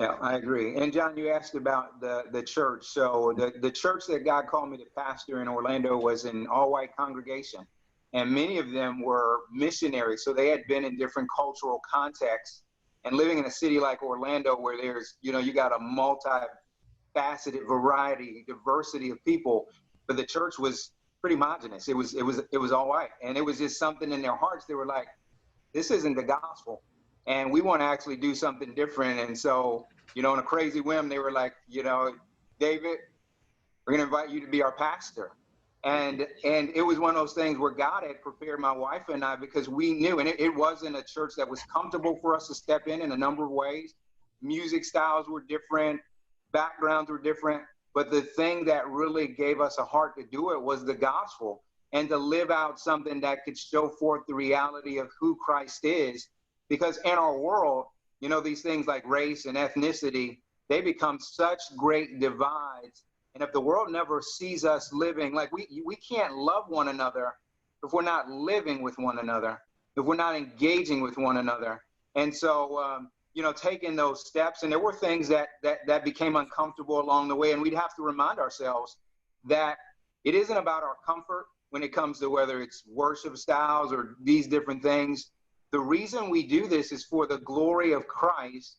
Yeah, I agree. And John, you asked about the church. So the church that God called me to pastor in Orlando was an all-white congregation. And many of them were missionaries. So they had been in different cultural contexts. And living in a city like Orlando, where there's, you got a multi-faceted variety, diversity of people, but the church was pretty homogenous. It was all white. And it was just something in their hearts. They were like, this isn't the gospel. And we want to actually do something different. And so, on a crazy whim, they were like, David, we're going to invite you to be our pastor. And it was one of those things where God had prepared my wife and I, because we knew, and it wasn't a church that was comfortable for us to step in a number of ways. Music styles were different, backgrounds were different. But the thing that really gave us a heart to do it was the gospel, and to live out something that could show forth the reality of who Christ is. Because in our world, these things like race and ethnicity, they become such great divides. And if the world never sees us living, like we can't love one another if we're not living with one another, if we're not engaging with one another. And so, taking those steps, and there were things that became uncomfortable along the way. And we'd have to remind ourselves that it isn't about our comfort when it comes to whether it's worship styles or these different things. The reason we do this is for the glory of Christ,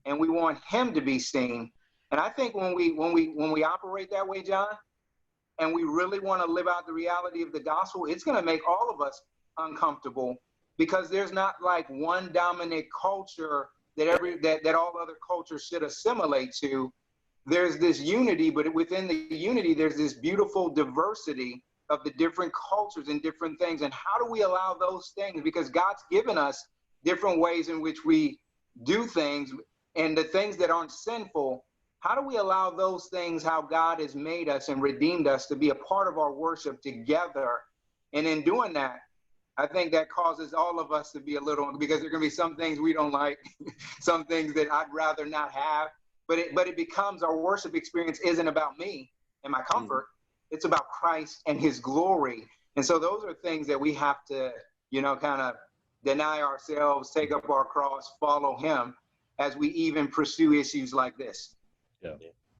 and we want him to be seen. And I think when we operate that way, John, and we really want to live out the reality of the gospel, it's going to make all of us uncomfortable, because there's not like one dominant culture that all other cultures should assimilate to. There's this unity, but within the unity, there's this beautiful diversity of the different cultures and different things. And how do we allow those things? Because God's given us different ways in which we do things, and the things that aren't sinful, how do we allow those things, how God has made us and redeemed us, to be a part of our worship together? And in doing that, I think that causes all of us to be a little, because there are going to be some things we don't like, some things that I'd rather not have, but it becomes, our worship experience isn't about me and my comfort. It's about Christ and his glory. And so those are things that we have to, kind of deny ourselves, take up our cross, follow him, as we even pursue issues like this. Yeah.